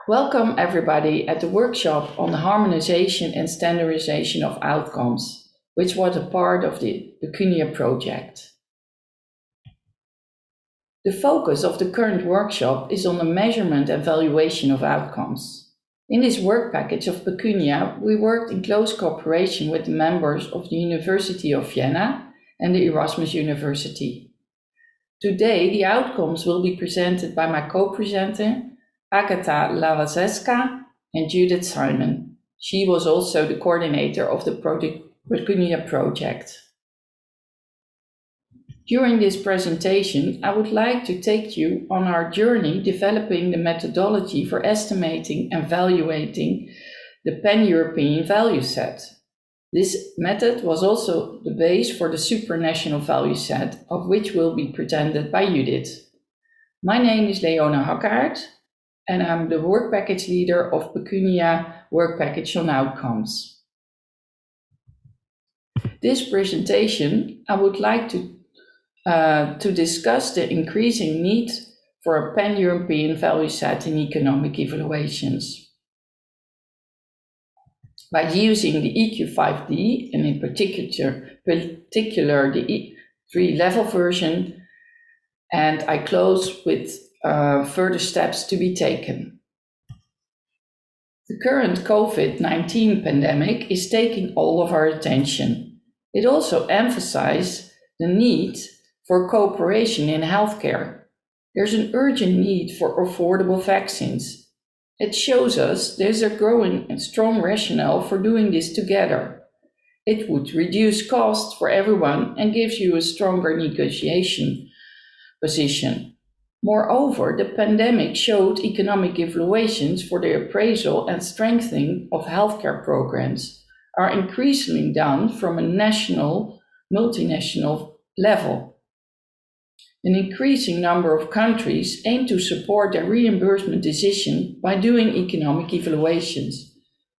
Welcome everybody at the workshop on the harmonization and standardization of outcomes, which was a part of the Pecunia project. The focus of the current workshop is on the measurement and valuation of outcomes. In this work package of Pecunia, we worked in close cooperation with the members of the University of Vienna and the Erasmus University. Today, the outcomes will be presented by my co-presenter, Agatha Lawazeska and Judith Simon. She was also the coordinator of the Pecunia project. During this presentation, I would like to take you on our journey developing the methodology for estimating and evaluating the pan-European value set. This method was also the base for the supranational value set, of which will be presented by Judith. My name is Leona Hakkaert, and I'm the work package leader of Pecunia work package on outcomes. This presentation, I would like to discuss the increasing need for a pan-European value set in economic evaluations. By using the EQ5D, and in particular the three-level version, and I close with further steps to be taken. The current COVID-19 pandemic is taking all of our attention. It also emphasizes the need for cooperation in healthcare. There's an urgent need for affordable vaccines. It shows us there's a growing and strong rationale for doing this together. It would reduce costs for everyone and gives you a stronger negotiation position. Moreover, the pandemic showed economic evaluations for the appraisal and strengthening of healthcare programs are increasingly done from a national, multinational level. An increasing number of countries aim to support their reimbursement decision by doing economic evaluations.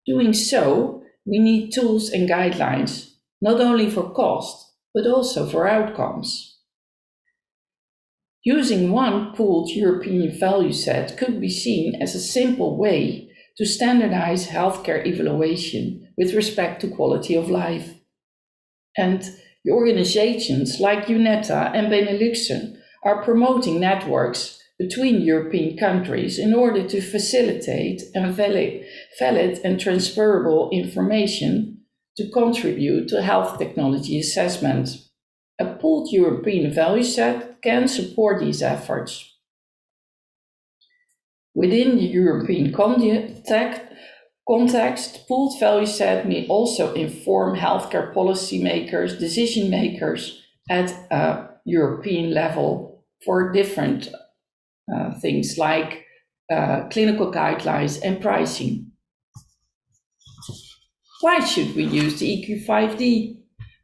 Doing so, we need tools and guidelines, not only for cost, but also for outcomes. Using one pooled European value set could be seen as a simple way to standardize healthcare evaluation with respect to quality of life. And the organizations like UNETA and Benelux are promoting networks between European countries in order to facilitate and valid and transferable information to contribute to health technology assessment. A pooled European value set can support these efforts. Within the European context, pooled value set may also inform healthcare policymakers, decision makers at a European level for different things like clinical guidelines and pricing. Why should we use the EQ5D?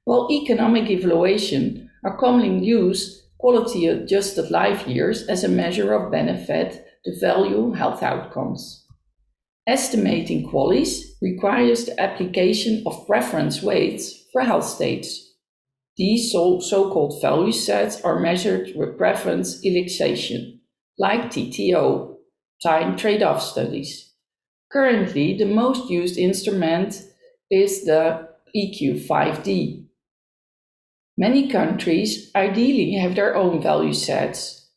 Well, economic evaluation are commonly used quality adjusted life years as a measure of benefit to value health outcomes. Estimating QALYs requires the application of preference weights for health states. These so-called value sets are measured with preference indexation, like TTO, time trade-off studies. Currently, the most used instrument is the EQ5D. Many countries ideally have their own value sets.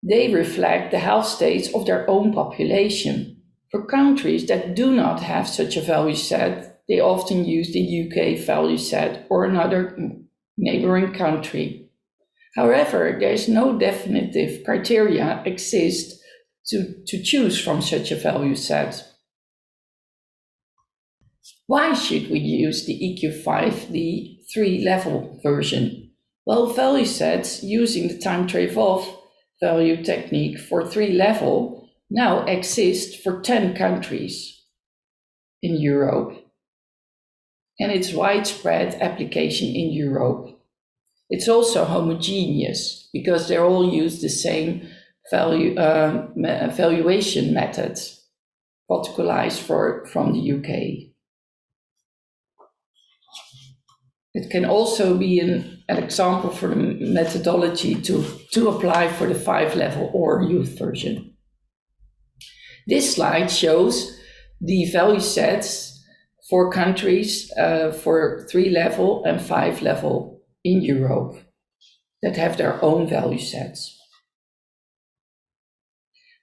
They reflect the health states of their own population. For countries that do not have such a value set, they often use the UK value set or another neighboring country. However, there is no definitive criteria exist to choose from such a value set. Why should we use the EQ5D three-level version? Well, value sets using the time trade-off value technique for three-level now exist for 10 countries in Europe, and it's widespread application in Europe. It's also homogeneous because they all use the same valuation methods, protocolized from the UK. It can also be an example for the methodology to apply for the 5-level or youth version. This slide shows the value sets for countries for 3 level and 5 level in Europe that have their own value sets.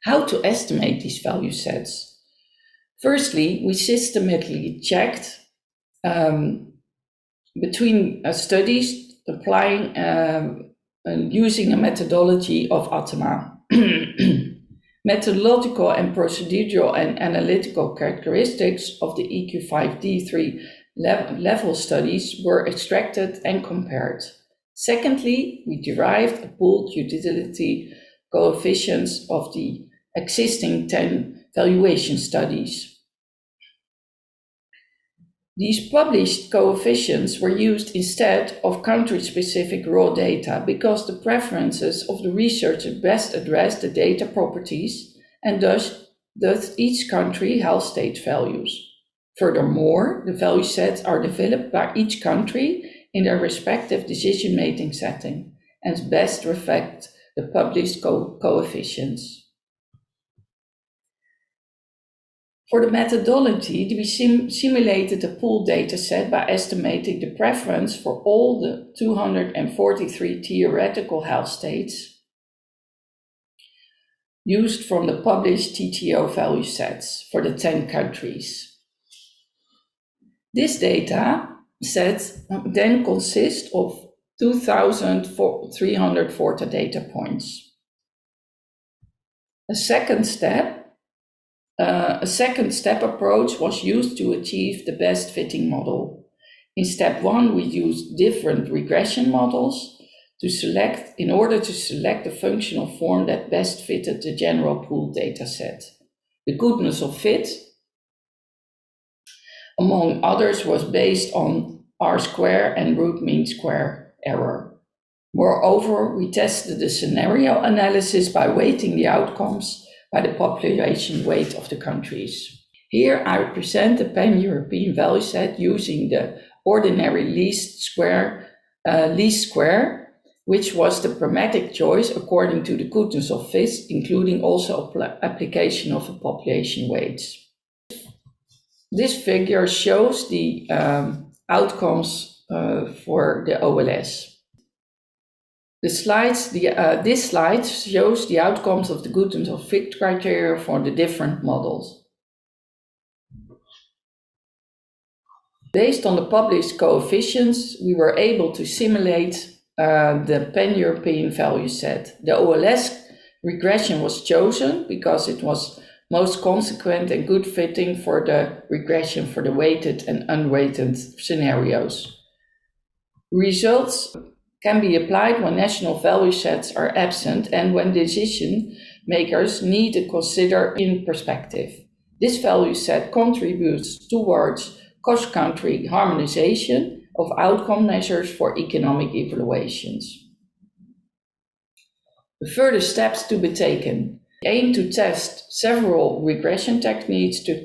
How to estimate these value sets? Firstly, we systematically checked between studies applying using a methodology of ATMA. Methodological and procedural and analytical characteristics of the EQ5D3 level studies were extracted and compared. Secondly, we derived a pooled utility coefficients of the existing 10 valuation studies. These published coefficients were used instead of country-specific raw data because the preferences of the researcher best address the data properties and thus each country health stage values. Furthermore, the value sets are developed by each country in their respective decision-making setting and best reflect the published coefficients. For the methodology, we simulated a pooled data set by estimating the preference for all the 243 theoretical health states used from the published TTO value sets for the 10 countries. This data set then consists of 2,340 data points. A second step approach was used to achieve the best fitting model. In step 1, we used different regression models in order to select the functional form that best fitted the general pooled data set. The goodness of fit, among others, was based on R-square and root mean square error. Moreover, we tested the scenario analysis by weighting the outcomes by the population weight of the countries. Here I represent the pan-European value set using the ordinary least square, which was the pragmatic choice according to the goodness of fit, including also application of a population weights. This figure shows the outcomes for the OLS. This slide shows the outcomes of the goodness of fit criteria for the different models. Based on the published coefficients, we were able to simulate the pan-European value set. The OLS regression was chosen because it was most consequent and good fitting for the regression for the weighted and unweighted scenarios. Results can be applied when national value sets are absent and when decision makers need to consider in perspective. This value set contributes towards cross-country harmonization of outcome measures for economic evaluations. The further steps to be taken. We aim to test several regression techniques to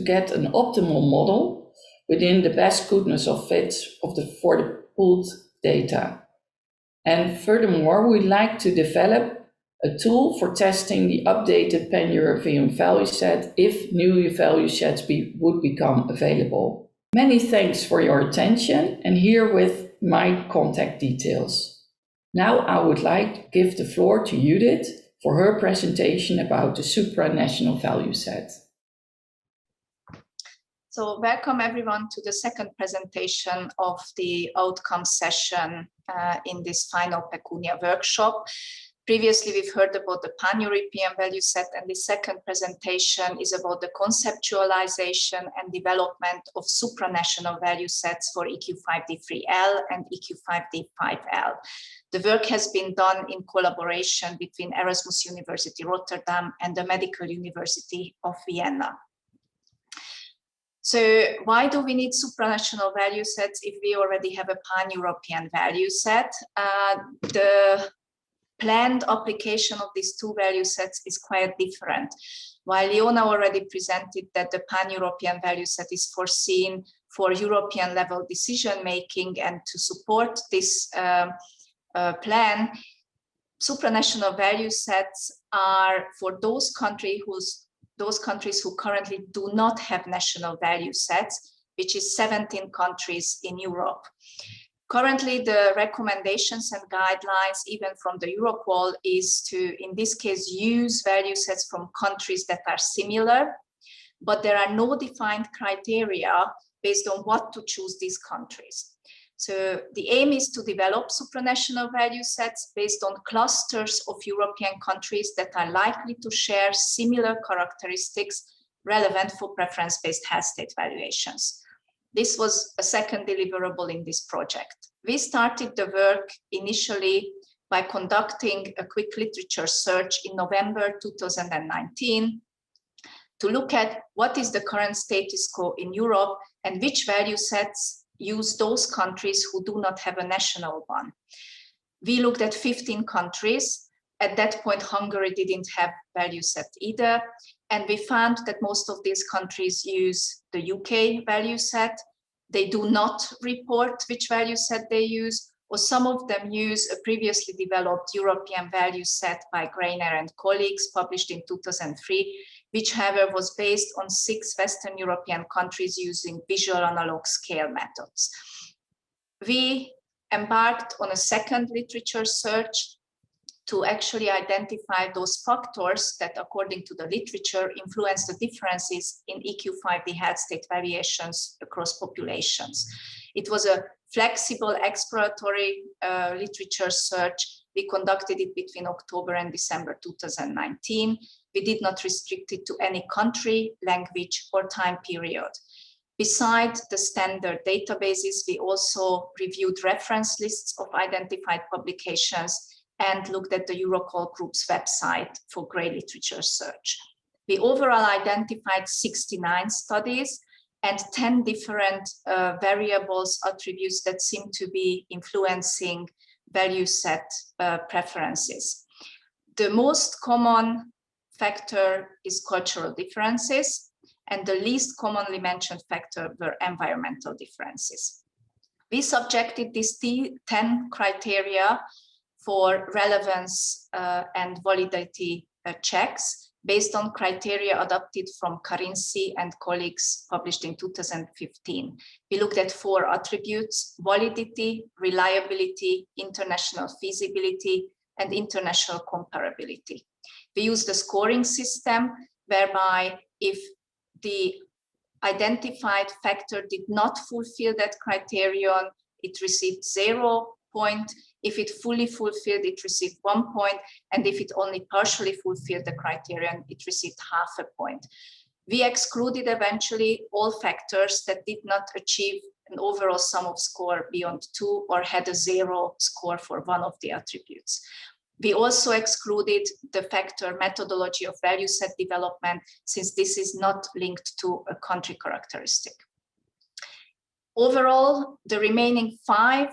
get an optimal model within the best goodness of fit for the pooled data. And furthermore, we'd like to develop a tool for testing the updated pan-European value set if new value sets would become available. Many thanks for your attention, and herewith my contact details. Now I would like to give the floor to Judith for her presentation about the supranational value set. So welcome everyone to the second presentation of the outcome session in this final Pecunia workshop. Previously, we've heard about the pan-European value set, and the second presentation is about the conceptualization and development of supranational value sets for EQ5D3L and EQ5D5L. The work has been done in collaboration between Erasmus University Rotterdam and the Medical University of Vienna. So why do we need supranational value sets if we already have a pan-European value set? The planned application of these two value sets is quite different. While Leona already presented that the pan-European value set is foreseen for European level decision-making and to support this plan, supranational value sets are for those countries whose those countries who currently do not have national value sets, which is 17 countries in Europe. Currently, the recommendations and guidelines, even from the Europol, is to, in this case, use value sets from countries that are similar, but there are no defined criteria based on what to choose these countries. So the aim is to develop supranational value sets based on clusters of European countries that are likely to share similar characteristics relevant for preference-based health state valuations. This was a second deliverable in this project. We started the work initially by conducting a quick literature search in November 2019 to look at what is the current status quo in Europe and which value sets use those countries who do not have a national one. We looked at 15 countries. At that point, Hungary didn't have value set either. And we found that most of these countries use the UK value set. They do not report which value set they use, or some of them use a previously developed European value set by Greiner and colleagues published in 2003, which however was based on 6 Western European countries using visual analog scale methods. We embarked on a second literature search to actually identify those factors that, according to the literature, influence the differences in EQ5D health state variations across populations. It was a flexible exploratory literature search. We conducted it between October and December 2019. We did not restrict it to any country, language, or time period. Besides the standard databases, we also reviewed reference lists of identified publications and looked at the Europol Group's website for gray literature search. We overall identified 69 studies and 10 different variables, attributes that seem to be influencing value set preferences. The most common factor is cultural differences, and the least commonly mentioned factor were environmental differences. We subjected these 10 criteria for relevance and validity checks based on criteria adopted from Karinci and colleagues published in 2015. We looked at 4 attributes: validity, reliability, international feasibility, and international comparability. We used a scoring system whereby if the identified factor did not fulfill that criterion, it received 0 point. If it fully fulfilled, it received 1 point. And if it only partially fulfilled the criterion, it received half a point. We excluded eventually all factors that did not achieve an overall sum of score beyond 2 or had a 0 score for one of the attributes. We also excluded the factor methodology of value set development, since this is not linked to a country characteristic. Overall, the remaining 5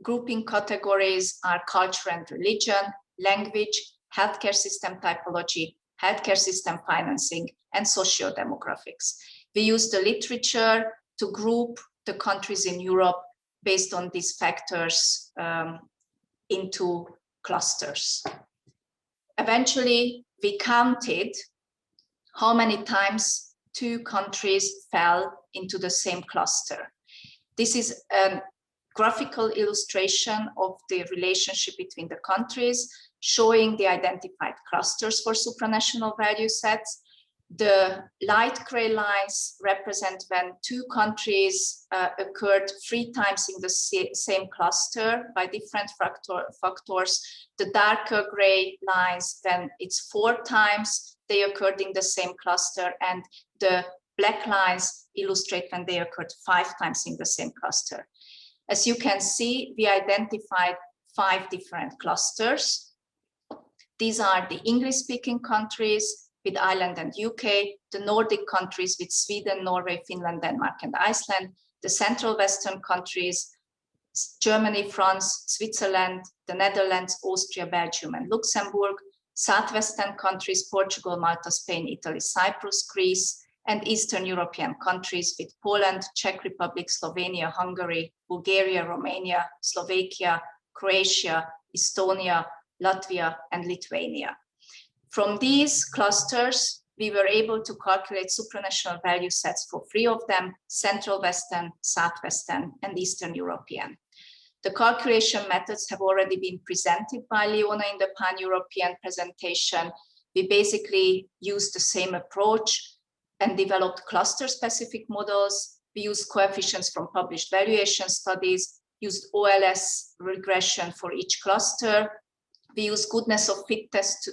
grouping categories are culture and religion, language, healthcare system typology, healthcare system financing, and socio-demographics. We use the literature to group the countries in Europe based on these factors into clusters. Eventually, we counted how many times 2 countries fell into the same cluster. This is a graphical illustration of the relationship between the countries, showing the identified clusters for supranational value sets. The light gray lines represent when 2 countries occurred 3 times in the same cluster by different factors. The darker gray lines, when it's 4 times they occurred in the same cluster, and the black lines illustrate when they occurred 5 times in the same cluster. As you can see, we identified 5 different clusters. These are the English-speaking countries with Ireland and UK, the Nordic countries with Sweden, Norway, Finland, Denmark, and Iceland, the Central Western countries, Germany, France, Switzerland, the Netherlands, Austria, Belgium, and Luxembourg, Southwestern countries, Portugal, Malta, Spain, Italy, Cyprus, Greece, and Eastern European countries with Poland, Czech Republic, Slovenia, Hungary, Bulgaria, Romania, Slovakia, Croatia, Estonia, Latvia, and Lithuania. From these clusters, we were able to calculate supranational value sets for 3 of them: Central Western, Southwestern, and Eastern European. The calculation methods have already been presented by Leona in the Pan-European presentation. We basically used the same approach and developed cluster-specific models. We used coefficients from published valuation studies, used OLS regression for each cluster. We used goodness of fit tests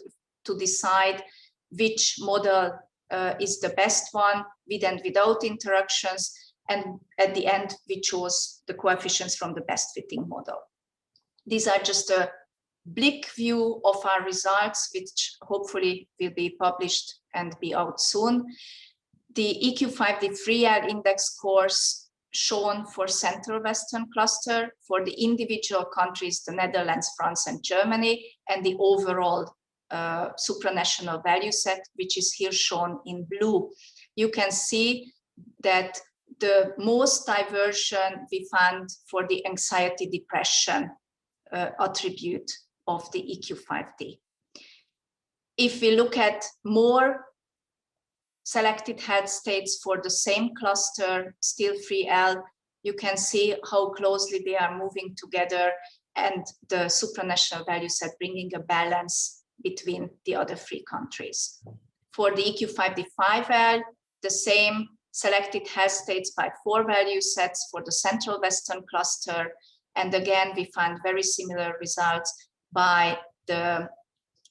to decide which model is the best one, with and without interactions. And at the end, we chose the coefficients from the best fitting model. These are just a bleak view of our results, which hopefully will be published and be out soon. The EQ5D 3L index scores shown for Central Western cluster, for the individual countries, the Netherlands, France, and Germany, and the overall supranational value set, which is here shown in blue. You can see that the most diversion we found for the anxiety depression attribute of the EQ5D. If we look at more selected health states for the same cluster, still 3L, you can see how closely they are moving together, and the supranational value set bringing a balance between the other 3 countries. For the EQ5D5L, the same selected health states by 4 value sets for the Central Western cluster. And again, we find very similar results by the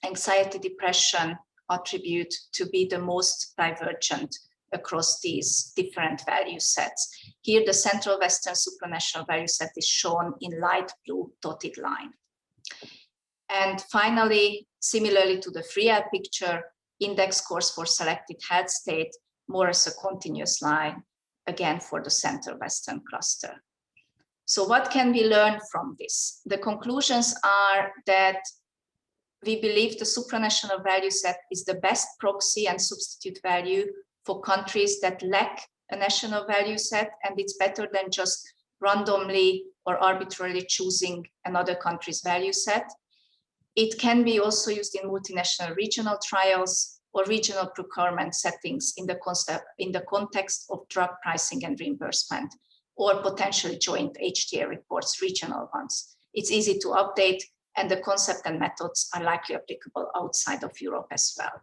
anxiety depression attribute to be the most divergent across these different value sets. Here, the Central Western supranational value set is shown in light blue dotted line. And finally, similarly to the 3L picture, index scores for selected health state, more as a continuous line, again for the Central Western cluster. So what can we learn from this? The conclusions are that we believe the supranational value set is the best proxy and substitute value for countries that lack a national value set, and it's better than just randomly or arbitrarily choosing another country's value set. It can be also used in multinational regional trials or regional procurement settings in the context of drug pricing and reimbursement, or potentially joint HTA reports, regional ones. It's easy to update, and the concept and methods are likely applicable outside of Europe as well.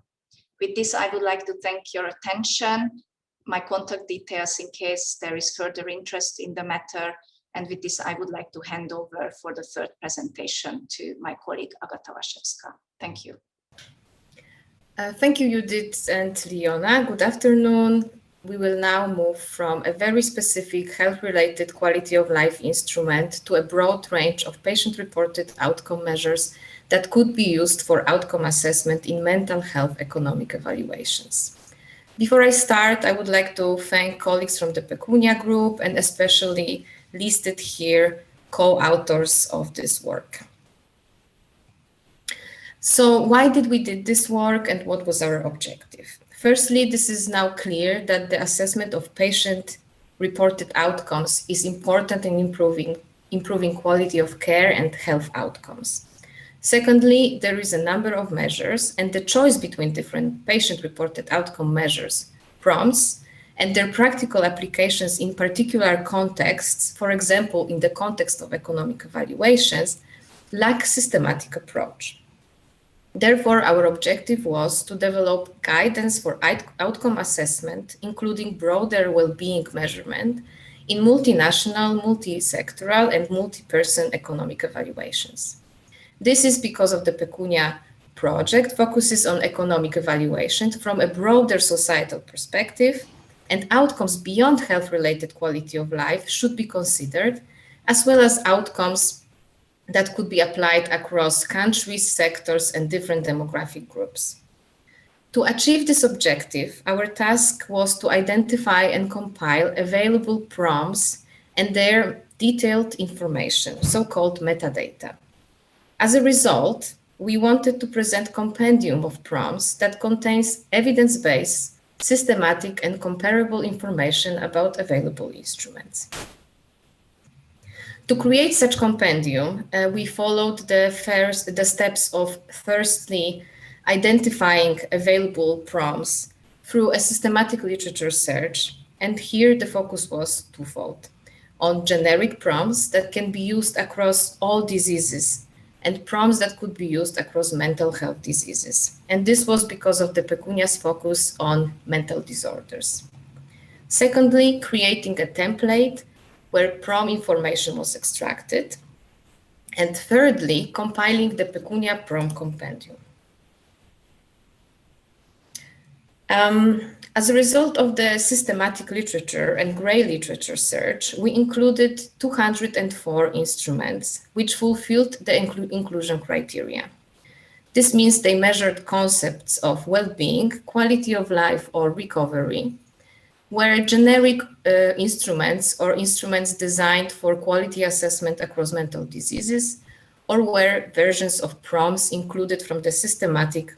With this, I would like to thank your attention, my contact details in case there is further interest in the matter. And with this, I would like to hand over for the third presentation to my colleague, Agata Waszewska. Thank you. Thank you, Judith and Leona. Good afternoon. We will now move from a very specific health-related quality of life instrument to a broad range of patient-reported outcome measures that could be used for outcome assessment in mental health economic evaluations. Before I start, I would like to thank colleagues from the Pecunia group and especially listed here co-authors of this work. So why did we do this work and what was our objective? Firstly, this is now clear that the assessment of patient-reported outcomes is important in improving quality of care and health outcomes. Secondly, there is a number of measures, and the choice between different patient-reported outcome measures, PROMs, and their practical applications in particular contexts, for example, in the context of economic evaluations, lack systematic approach. Therefore, our objective was to develop guidance for outcome assessment, including broader well-being measurement in multinational, multi-sectoral, and multi-person economic evaluations. This is because of the Pecunia project focuses on economic evaluation from a broader societal perspective, and outcomes beyond health-related quality of life should be considered, as well as outcomes that could be applied across countries, sectors, and different demographic groups. To achieve this objective, our task was to identify and compile available PROMs and their detailed information, so-called metadata. As a result, we wanted to present compendium of PROMs that contains evidence-based, systematic, and comparable information about available instruments. To create such compendium, we followed the steps of firstly identifying available PROMs through a systematic literature search, and here the focus was twofold: on generic prompts that can be used across all diseases and prompts that could be used across mental health diseases. And this was because of the Pecunia's focus on mental disorders. Secondly, creating a template where prompt information was extracted. And thirdly, compiling the Pecunia prompt compendium. As a result of the systematic literature and gray literature search, we included 204 instruments which fulfilled the inclusion criteria. This means they measured concepts of well-being, quality of life, or recovery, were generic instruments or instruments designed for quality assessment across mental diseases, or were versions of prompts included from the systematic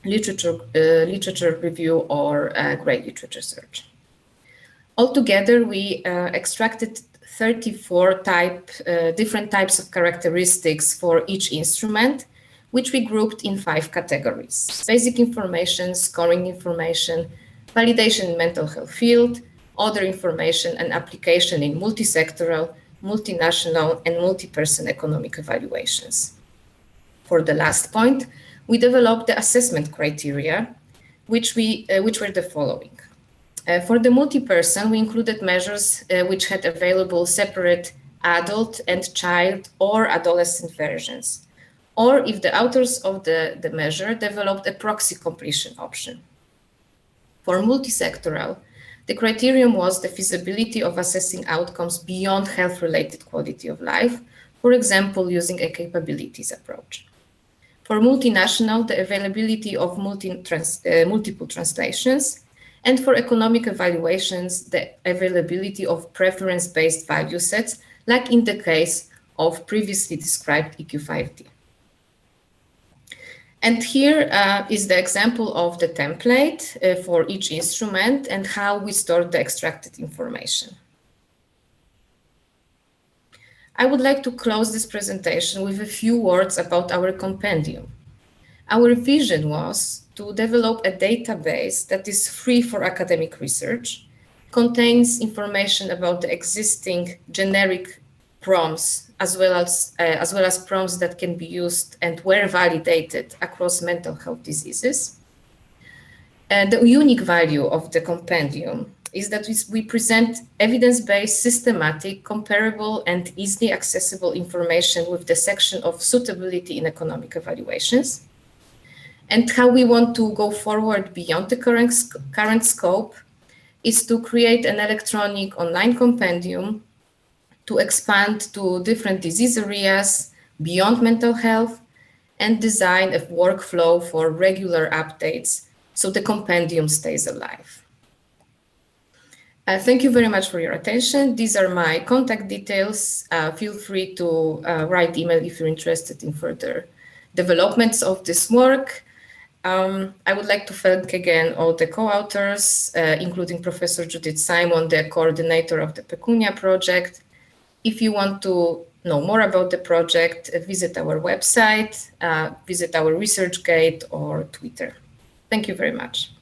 literature review or gray literature search. Altogether, we extracted 34 different types of characteristics for each instrument, which we grouped in 5 categories: basic information, scoring information, validation in mental health field, other information, and application in multisectoral, multinational, and multi-person economic evaluations. For the last point, we developed the assessment criteria, which were the following. For the multi-person, we included measures which had available separate adult and child or adolescent versions, or if the authors of the measure developed a proxy completion option. For multisectoral, the criterion was the feasibility of assessing outcomes beyond health-related quality of life, for example, using a capabilities approach. For multinational, the availability of multiple translations, and for economic evaluations, the availability of preference-based value sets, like in the case of previously described EQ5D. And here is the example of the template for each instrument and how we stored the extracted information. I would like to close this presentation with a few words about our compendium. Our vision was to develop a database that is free for academic research, contains information about the existing generic prompts, as well as prompts that can be used and were validated across mental health diseases. The unique value of the compendium is that we present evidence-based, systematic, comparable, and easily accessible information with the section of suitability in economic evaluations. And how we want to go forward beyond the current scope is to create an electronic online compendium to expand to different disease areas beyond mental health and design a workflow for regular updates so the compendium stays alive. Thank you very much for your attention. These are my contact details. Feel free to write email if you're interested in further developments of this work. I would like to thank again all the co-authors, including Professor Judith Simon, the coordinator of the Pecunia project. If you want to know more about the project, visit our website, visit our ResearchGate or Twitter. Thank you very much.